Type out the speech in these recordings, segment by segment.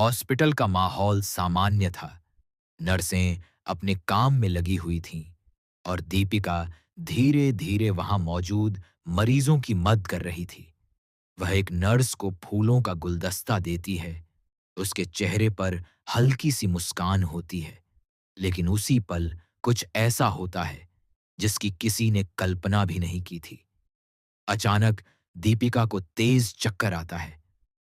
Hospital का माहौल सामान्य था। नर्सें अपने काम में लगी हुई थीं और दीपिका धीरे धीरे वहां मौजूद मरीजों की मदद कर रही थी। वह एक नर्स को फूलों का गुलदस्ता देती है। उसके चेहरे पर हल्की सी मुस्कान होती है, लेकिन उसी पल कुछ ऐसा होता है जिसकी किसी ने कल्पना भी नहीं की थी। अचानक दीपिका को तेज चक्कर आता है।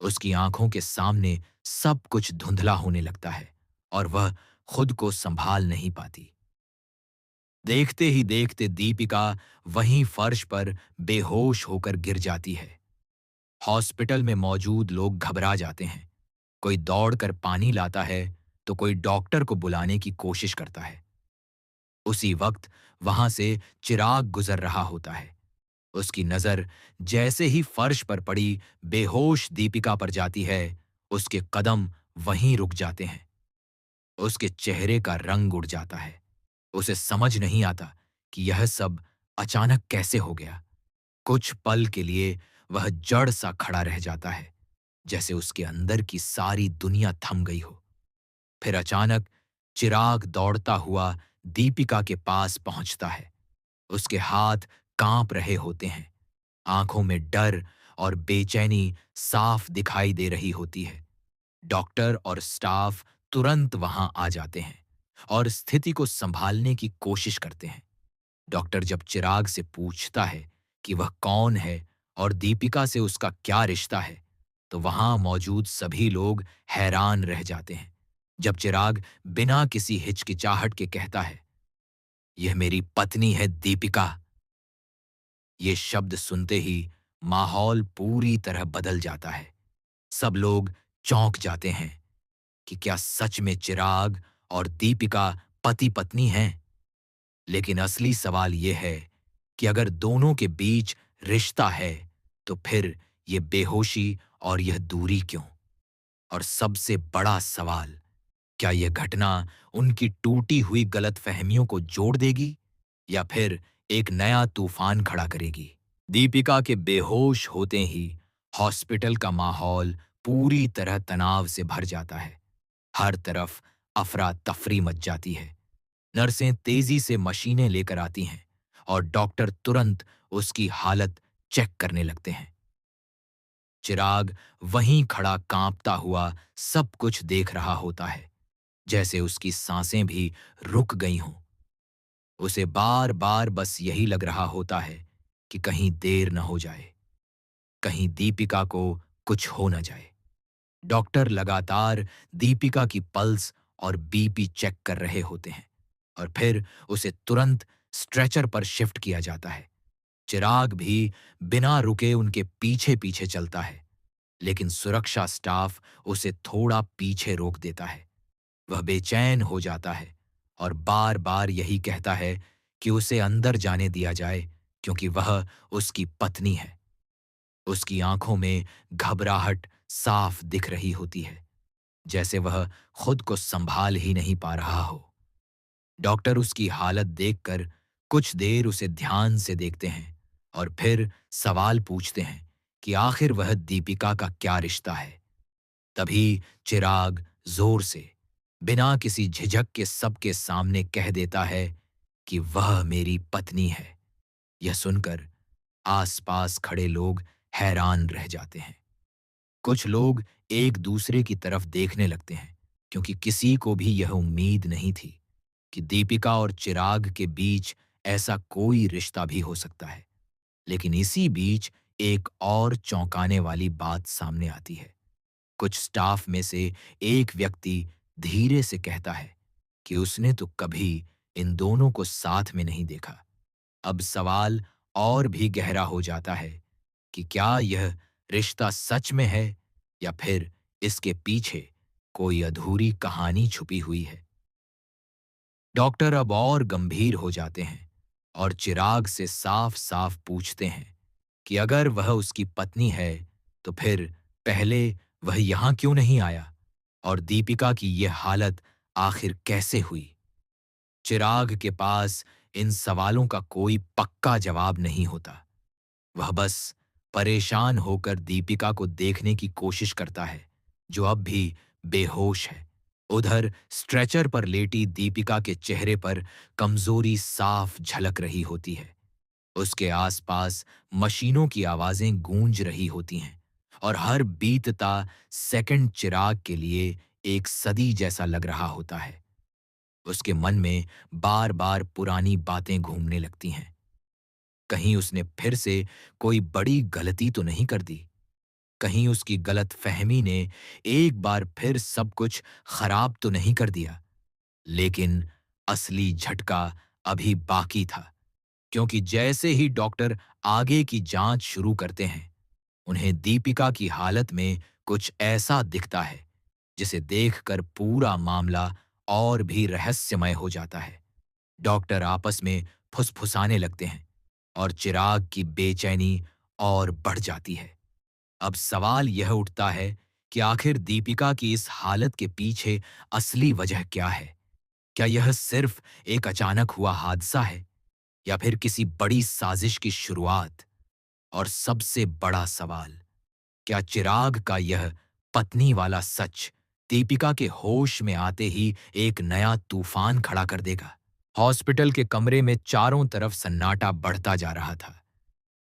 उसकी आंखों के सामने सब कुछ धुंधला होने लगता है और वह खुद को संभाल नहीं पाती। देखते ही देखते दीपिका वहीं फर्श पर बेहोश होकर गिर जाती है। हॉस्पिटल में मौजूद लोग घबरा जाते हैं। कोई दौड़कर पानी लाता है तो कोई डॉक्टर को बुलाने की कोशिश करता है। उसी वक्त वहां से चिराग गुजर रहा होता है। उसकी नजर जैसे ही फर्श पर पड़ी बेहोश दीपिका पर जाती है, उसके कदम वहीं रुक जाते हैं। उसके चेहरे का रंग उड़ जाता है। उसे समझ नहीं आता कि यह सब अचानक कैसे हो गया। कुछ पल के लिए वह जड़ सा खड़ा रह जाता है, जैसे उसके अंदर की सारी दुनिया थम गई हो। फिर अचानक चिराग दौड़ता हुआ दीपिका के पास पहुंचता है। उसके हाथ कांप रहे होते हैं। आंखों में डर और बेचैनी साफ दिखाई दे रही होती है। डॉक्टर और स्टाफ तुरंत वहां आ जाते हैं और स्थिति को संभालने की कोशिश करते हैं। डॉक्टर जब चिराग से पूछता है कि वह कौन है और दीपिका से उसका क्या रिश्ता है, तो वहां मौजूद सभी लोग हैरान रह जाते हैं। जब चिराग बिना किसी हिचकिचाहट के कहता है, यह मेरी पत्नी है दीपिका। ये शब्द सुनते ही माहौल पूरी तरह बदल जाता है। सब लोग चौंक जाते हैं कि क्या सच में चिराग और दीपिका पति पत्नी हैं। लेकिन असली सवाल यह है कि अगर दोनों के बीच रिश्ता है, तो फिर ये बेहोशी और यह दूरी क्यों? और सबसे बड़ा सवाल, क्या यह घटना उनकी टूटी हुई गलतफहमियों को जोड़ देगी या फिर एक नया तूफान खड़ा करेगी? दीपिका के बेहोश होते ही हॉस्पिटल का माहौल पूरी तरह तनाव से भर जाता है। हर तरफ अफरा तफरी मच जाती है। नर्सें तेजी से मशीनें लेकर आती हैं और डॉक्टर तुरंत उसकी हालत चेक करने लगते हैं। चिराग वहीं खड़ा कांपता हुआ सब कुछ देख रहा होता है, जैसे उसकी सांसें भी रुक गई हों। उसे बार बार बस यही लग रहा होता है कि कहीं देर न हो जाए, कहीं दीपिका को कुछ हो न जाए। डॉक्टर लगातार दीपिका की पल्स और बीपी चेक कर रहे होते हैं और फिर उसे तुरंत स्ट्रेचर पर शिफ्ट किया जाता है। चिराग भी बिना रुके उनके पीछे पीछे चलता है, लेकिन सुरक्षा स्टाफ उसे थोड़ा पीछे रोक देता है। वह बेचैन हो जाता है और बार बार यही कहता है कि उसे अंदर जाने दिया जाए, क्योंकि वह उसकी पत्नी है। उसकी आंखों में घबराहट साफ दिख रही होती है, जैसे वह खुद को संभाल ही नहीं पा रहा हो। डॉक्टर उसकी हालत देखकर कुछ देर उसे ध्यान से देखते हैं और फिर सवाल पूछते हैं कि आखिर वह दीपिका का क्या रिश्ता है। तभी चिराग जोर से, बिना किसी झिझक के सबके सामने कह देता है कि वह मेरी पत्नी है। यह सुनकर आसपास खड़े लोग हैरान रह जाते हैं। कुछ लोग एक दूसरे की तरफ देखने लगते हैं, क्योंकि किसी को भी यह उम्मीद नहीं थी कि दीपिका और चिराग के बीच ऐसा कोई रिश्ता भी हो सकता है। लेकिन इसी बीच एक और चौंकाने वाली बात सामने आती है। कुछ स्टाफ में से एक व्यक्ति धीरे से कहता है कि उसने तो कभी इन दोनों को साथ में नहीं देखा। अब सवाल और भी गहरा हो जाता है कि क्या यह रिश्ता सच में है या फिर इसके पीछे कोई अधूरी कहानी छुपी हुई है। डॉक्टर अब और गंभीर हो जाते हैं और चिराग से साफ-साफ पूछते हैं कि अगर वह उसकी पत्नी है, तो फिर पहले वह यहाँ क्यों नहीं आया? और दीपिका की यह हालत आखिर कैसे हुई? चिराग के पास इन सवालों का कोई पक्का जवाब नहीं होता। वह बस परेशान होकर दीपिका को देखने की कोशिश करता है, जो अब भी बेहोश है। उधर स्ट्रेचर पर लेटी दीपिका के चेहरे पर कमजोरी साफ झलक रही होती है। उसके आसपास मशीनों की आवाजें गूंज रही होती हैं और हर बीतता सेकंड चिराग के लिए एक सदी जैसा लग रहा होता है। उसके मन में बार बार पुरानी बातें घूमने लगती हैं। कहीं उसने फिर से कोई बड़ी गलती तो नहीं कर दी? कहीं उसकी गलत फहमी ने एक बार फिर सब कुछ खराब तो नहीं कर दिया? लेकिन असली झटका अभी बाकी था, क्योंकि जैसे ही डॉक्टर आगे की जांच शुरू करते हैं, उन्हें दीपिका की हालत में कुछ ऐसा दिखता है जिसे देखकर पूरा मामला और भी रहस्यमय हो जाता है। डॉक्टर आपस में फुसफुसाने लगते हैं और चिराग की बेचैनी और बढ़ जाती है। अब सवाल यह उठता है कि आखिर दीपिका की इस हालत के पीछे असली वजह क्या है? क्या यह सिर्फ एक अचानक हुआ हादसा है या फिर किसी बड़ी साजिश की शुरुआत? और सबसे बड़ा सवाल, क्या चिराग का यह पत्नी वाला सच दीपिका के होश में आते ही एक नया तूफान खड़ा कर देगा? हॉस्पिटल के कमरे में चारों तरफ सन्नाटा बढ़ता जा रहा था।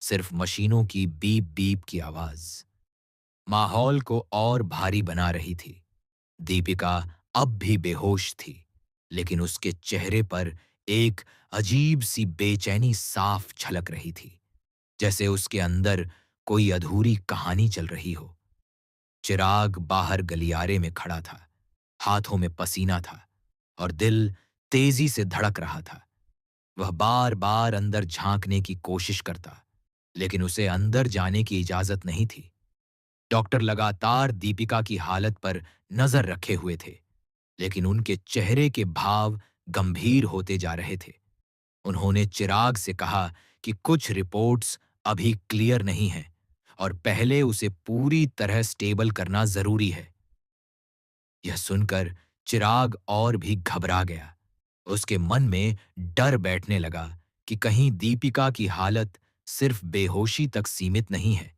सिर्फ मशीनों की बीप बीप की आवाज माहौल को और भारी बना रही थी। दीपिका अब भी बेहोश थी, लेकिन उसके चेहरे पर एक अजीब सी बेचैनी साफ झलक रही थी, जैसे उसके अंदर कोई अधूरी कहानी चल रही हो। चिराग बाहर गलियारे में खड़ा था। हाथों में पसीना था और दिल तेजी से धड़क रहा था। वह बार बार अंदर झांकने की कोशिश करता, लेकिन उसे अंदर जाने की इजाजत नहीं थी। डॉक्टर लगातार दीपिका की हालत पर नजर रखे हुए थे, लेकिन उनके चेहरे के भाव गंभीर होते जा रहे थे। उन्होंने चिराग से कहा कि कुछ रिपोर्ट्स अभी क्लियर नहीं हैं और पहले उसे पूरी तरह स्टेबल करना जरूरी है। यह सुनकर चिराग और भी घबरा गया। उसके मन में डर बैठने लगा कि कहीं दीपिका की हालत सिर्फ बेहोशी तक सीमित नहीं है,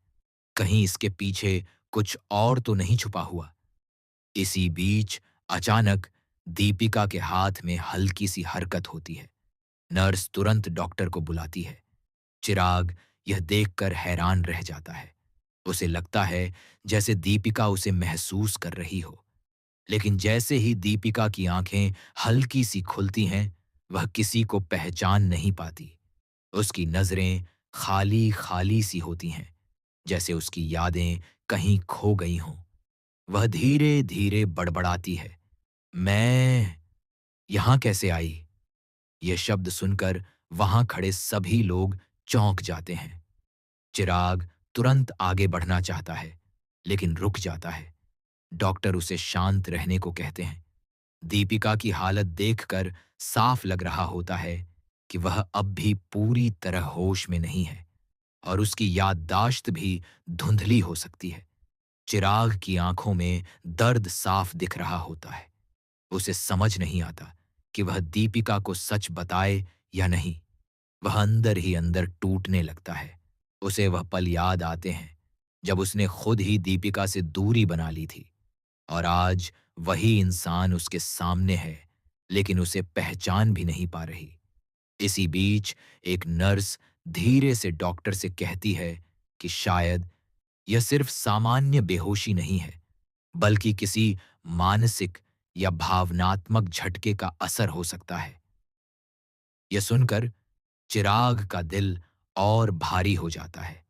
कहीं इसके पीछे कुछ और तो नहीं छुपा हुआ। इसी बीच अचानक दीपिका के हाथ में हल्की सी हरकत होती है। नर्स तुरंत डॉक्टर को बुलाती है। चिराग यह देखकर हैरान रह जाता है। उसे लगता है जैसे दीपिका उसे महसूस कर रही हो, लेकिन जैसे ही दीपिका की आंखें हल्की सी खुलती हैं, वह किसी को पहचान नहीं पाती। उसकी नजरें खाली खाली सी होती हैं, जैसे उसकी यादें कहीं खो गई हों। वह धीरे धीरे बड़बड़ाती है, मैं यहां कैसे आई? यह शब्द सुनकर वहां खड़े सभी लोग चौंक जाते हैं। चिराग तुरंत आगे बढ़ना चाहता है, लेकिन रुक जाता है। डॉक्टर उसे शांत रहने को कहते हैं। दीपिका की हालत देखकर साफ लग रहा होता है कि वह अब भी पूरी तरह होश में नहीं है और उसकी याददाश्त भी धुंधली हो सकती है। चिराग की आंखों में दर्द साफ दिख रहा होता है। उसे समझ नहीं आता कि वह दीपिका को सच बताए या नहीं। वह अंदर ही अंदर टूटने लगता है। उसे वह पल याद आते हैं जब उसने खुद ही दीपिका से दूरी बना ली थी, और आज वही इंसान उसके सामने है, लेकिन उसे पहचान भी नहीं पा रही। इसी बीच एक नर्स धीरे से डॉक्टर से कहती है कि शायद यह सिर्फ सामान्य बेहोशी नहीं है, बल्कि किसी मानसिक या भावनात्मक झटके का असर हो सकता है। यह सुनकर चिराग का दिल और भारी हो जाता है।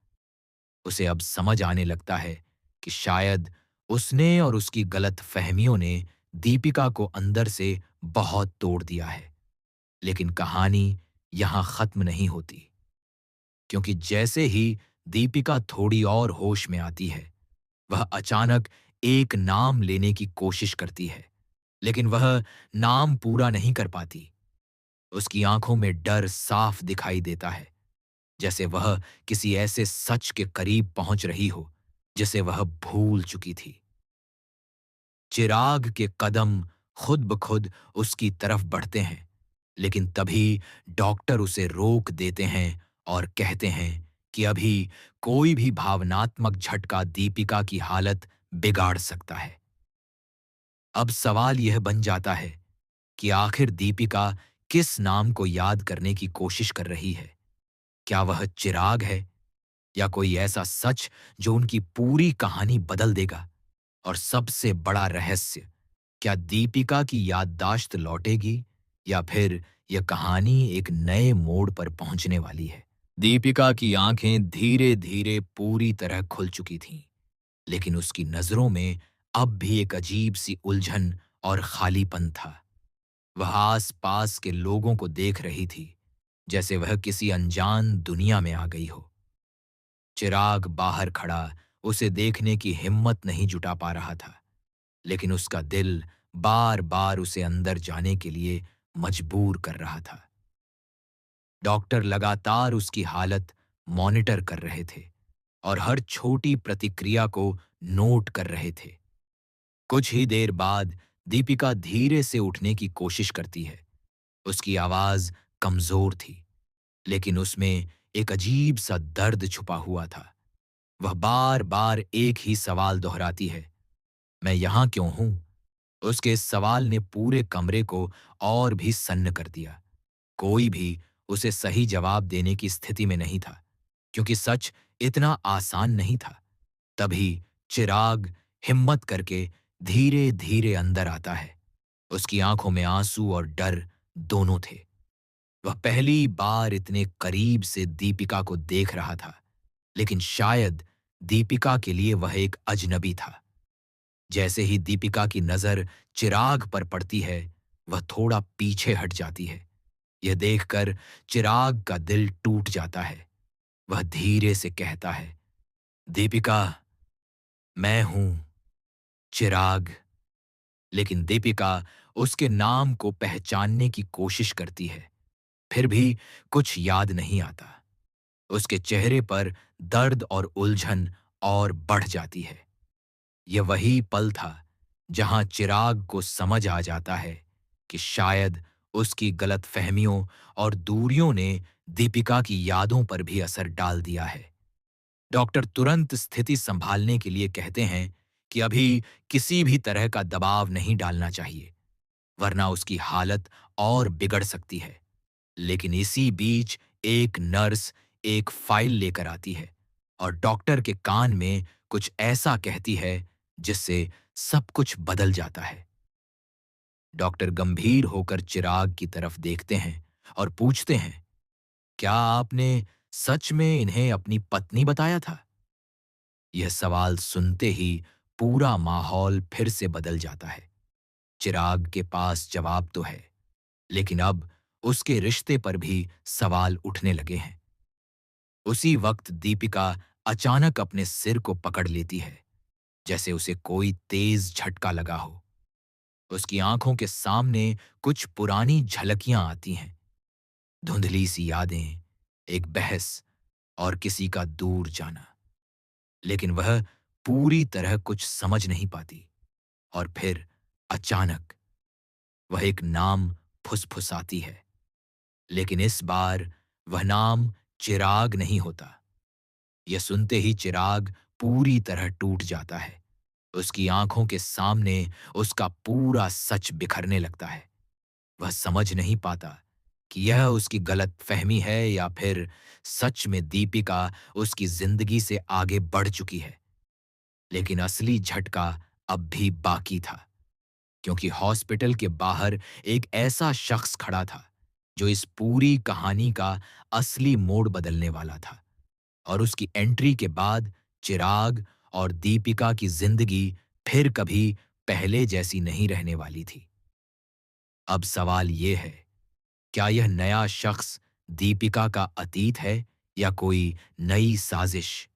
उसे अब समझ आने लगता है कि शायद उसने और उसकी गलत फहमियों ने दीपिका को अंदर से बहुत तोड़ दिया है। लेकिन कहानी यहां खत्म नहीं होती, क्योंकि जैसे ही दीपिका थोड़ी और होश में आती है, वह अचानक एक नाम लेने की कोशिश करती है, लेकिन वह नाम पूरा नहीं कर पाती। उसकी आंखों में डर साफ दिखाई देता है, जैसे वह किसी ऐसे सच के करीब पहुंच रही हो जिसे वह भूल चुकी थी। चिराग के कदम खुद ब खुद उसकी तरफ बढ़ते हैं, लेकिन तभी डॉक्टर उसे रोक देते हैं और कहते हैं कि अभी कोई भी भावनात्मक झटका दीपिका की हालत बिगाड़ सकता है। अब सवाल यह बन जाता है कि आखिर दीपिका किस नाम को याद करने की कोशिश कर रही है? क्या वह चिराग है या कोई ऐसा सच जो उनकी पूरी कहानी बदल देगा? और सबसे बड़ा रहस्य, क्या दीपिका की याददाश्त लौटेगी या फिर यह कहानी एक नए मोड़ पर पहुंचने वाली है? दीपिका की आंखें धीरे-धीरे पूरी तरह खुल चुकी थीं, लेकिन उसकी नजरों में अब भी एक अजीब सी उलझन और खालीपन था। वह आस-पास के लोगों को देख रही थी, जैसे वह किसी अनजान दुनिया में आ गई हो। चिराग बाहर खड़ा उसे देखने की हिम्मत नहीं जुटा पा रहा था, लेकिन उसका दिल बार-बार उसे अंदर जाने के लिए मजबूर कर रहा था। डॉक्टर लगातार उसकी हालत मॉनिटर कर रहे थे और हर छोटी प्रतिक्रिया को नोट कर रहे थे। कुछ ही देर बाद दीपिका धीरे से उठने की कोशिश करती है। उसकी आवाज कमजोर थी, लेकिन उसमें एक अजीब सा दर्द छुपा हुआ था। वह बार-बार एक ही सवाल दोहराती है, मैं यहाँ क्यों हूँ? उसके इस सवाल ने पूरे कमरे को और भी सन्न कर दिया। कोई भी उसे सही जवाब देने की स्थिति में नहीं था, क्योंकि सच इतना आसान नहीं था। तभी चिराग हिम्मत करके धीरे-धीरे अंदर आता है। उसकी आंखों में आंसू और डर दोनों थे। वह पहली बार इतने करीब से दीपिका को देख रहा था, लेकिन शायद दीपिका के लिए वह एक अजनबी था। जैसे ही दीपिका की नजर चिराग पर पड़ती है, वह थोड़ा पीछे हट जाती है। यह देखकर चिराग का दिल टूट जाता है। वह धीरे से कहता है, दीपिका, मैं हूं चिराग। लेकिन दीपिका उसके नाम को पहचानने की कोशिश करती है, फिर भी कुछ याद नहीं आता। उसके चेहरे पर दर्द और उलझन और बढ़ जाती है। यह वही पल था जहां चिराग को समझ आ जाता है कि शायद उसकी गलतफहमियों और दूरियों ने दीपिका की यादों पर भी असर डाल दिया है। डॉक्टर तुरंत स्थिति संभालने के लिए कहते हैं कि अभी किसी भी तरह का दबाव नहीं डालना चाहिए, वरना उसकी हालत और बिगड़ सकती है। लेकिन इसी बीच एक नर्स एक फाइल लेकर आती है और डॉक्टर के कान में कुछ ऐसा कहती है जिससे सब कुछ बदल जाता है। डॉक्टर गंभीर होकर चिराग की तरफ देखते हैं और पूछते हैं, क्या आपने सच में इन्हें अपनी पत्नी बताया था? यह सवाल सुनते ही पूरा माहौल फिर से बदल जाता है। चिराग के पास जवाब तो है, लेकिन अब उसके रिश्ते पर भी सवाल उठने लगे हैं। उसी वक्त दीपिका अचानक अपने सिर को पकड़ लेती है, जैसे उसे कोई तेज झटका लगा हो। उसकी आंखों के सामने कुछ पुरानी झलकियां आती हैं, धुंधली सी यादें, एक बहस और किसी का दूर जाना। लेकिन वह पूरी तरह कुछ समझ नहीं पाती। और फिर अचानक वह एक नाम फुसफुसाती है, लेकिन इस बार वह नाम चिराग नहीं होता। यह सुनते ही चिराग पूरी तरह टूट जाता है। उसकी आंखों के सामने उसका पूरा सच बिखरने लगता है। वह समझ नहीं पाता कि यह उसकी गलतफहमी है या फिर सच में दीपिका उसकी जिंदगी से आगे बढ़ चुकी है। लेकिन असली झटका अब भी बाकी था, क्योंकि हॉस्पिटल के बाहर एक ऐसा शख्स खड़ा था जो इस पूरी कहानी का असली मोड़ बदलने वाला था। और उसकी एंट्री के बाद चिराग और दीपिका की जिंदगी फिर कभी पहले जैसी नहीं रहने वाली थी। अब सवाल ये है, क्या यह नया शख्स दीपिका का अतीत है या कोई नई साजिश